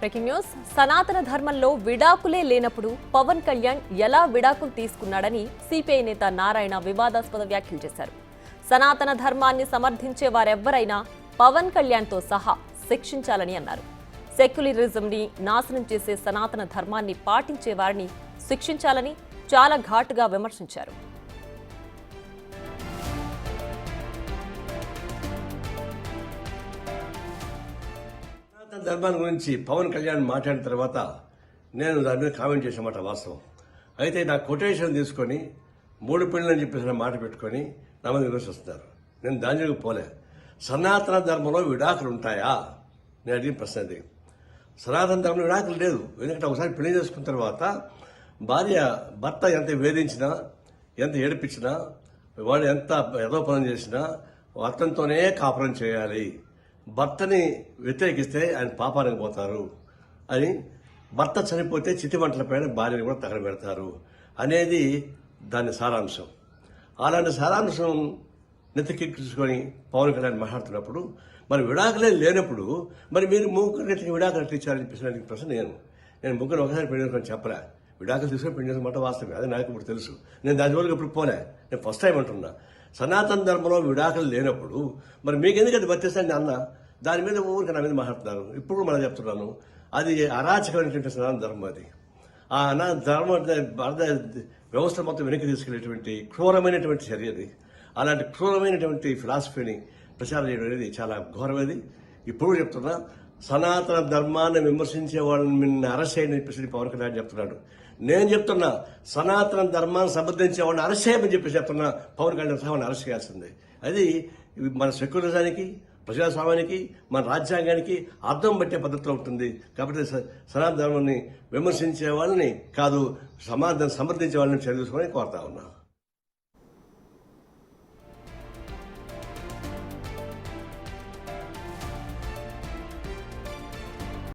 Breaking news. సనాతన ధర్మంలో విడాకులే లేనప్పుడు పవన్ కళ్యాణ్ ఎలా విడాకులు తీసుకున్నాడని సిపిఐ నేత నారాయణ వివాదాస్పద వ్యాఖ్యలు చేశారు. సనాతన ధర్మాన్ని సమర్థించే వారెవ్వరైనా పవన్ కళ్యాణ్తో సహా శిక్షించాలని అన్నారు. సెక్యులరిజంని నాశనం చేసే సనాతన ధర్మాన్ని పాటించే వారిని శిక్షించాలని చాలా ఘాటుగా విమర్శించారు. ధర్మాన్ని గురించి పవన్ కళ్యాణ్ మాట్లాడిన తర్వాత నేను దాని మీద కామెంట్ చేసిన వాస్తవం. అయితే నా కొటేషన్ తీసుకొని 3 పెళ్ళని అని చెప్పేసి మాట పెట్టుకొని నా మీద విమర్శిస్తున్నారు. నేను దాని జోలికి పోలే. సనాతన ధర్మంలో విడాకులు ఉంటాయా నేను అడిగిన ప్రశ్న అది. సనాతన ధర్మంలో విడాకులు లేదు. ఎందుకంటే ఒకసారి పెళ్లి చేసుకున్న తర్వాత భర్త ఎంత వేధించినా, ఎంత ఏడిపించినా, వాడు ఎంత యథోపనం చేసినా అతనితోనే కాపురం చేయాలి. భర్తని వ్యతిరేకిస్తే ఆయన పాపానికి పోతారు అని, భర్త చనిపోతే చితిమంటలపైన భార్యని కూడా తగలబెడతారు అనేది దాని సారాంశం. అలాంటి సారాంశం నెత్తికెక్కించుకొని పవన్ కళ్యాణ్ మాట్లాడుతున్నప్పుడు మరి విడాకులే లేనప్పుడు మరి మీరు ముగ్గురికి విడాకులు ఇచ్చారని చెప్పేసి ప్రశ్న నేను ముగ్గురు ఒకసారి పెళ్లి చేసుకొని చెప్పలే. విడాకులు తీసుకొని పెళ్లి చేసుకున్నమాట వాస్తవమే, అది నాకు ఇప్పుడు తెలుసు. నేను దాని వరకు ఇప్పుడు పోలే. నేను ఫస్ట్ టైం అంటున్నా. సనాతన ధర్మంలో విడాకులు లేనప్పుడు మరి మీకు ఎందుకు అది వర్తిస్తాను అన్న దాని మీద ఊరికి నా మీద మాట్లాడుతున్నారు. ఇప్పుడు మనం చెప్తున్నాను, అది అరాచకమైనటువంటి సనాతన ధర్మం. అది ఆ ధర్మ వ్యవస్థ మొత్తం వెనక్కి తీసుకెళ్లేటువంటి క్రూరమైనటువంటి చర్య అది. అలాంటి క్రూరమైనటువంటి ఫిలాసఫీని ప్రచారం చేయడం అనేది చాలా ఘోరమేది. ఇప్పుడు చెప్తున్నా, సనాతన ధర్మాన్ని విమర్శించే వాళ్ళని నిన్న అరెస్ట్ చేయని చెప్పేసి పవన్ కళ్యాణ్ చెప్తున్నాడు. నేను చెప్తున్నా, సనాతన ధర్మాన్ని సమర్థించే వాళ్ళని అరెస్ట్ చేయమని చెప్పేసి చెప్తున్నా. పవన్ కళ్యాణ్ సహా అరెస్ట్ చేయాల్సిందే. అది మన సెక్యులరిజానికి, ప్రజాస్వామ్యానికి, మన రాజ్యాంగానికి అర్థం పట్టే పద్ధతిలో ఉంటుంది. కాబట్టి సనాతన ధర్మాన్ని విమర్శించే వాళ్ళని కాదు, సమాధానం సమర్థించే వాళ్ళని చర్య తీసుకొని కోరుతా ఉన్నా.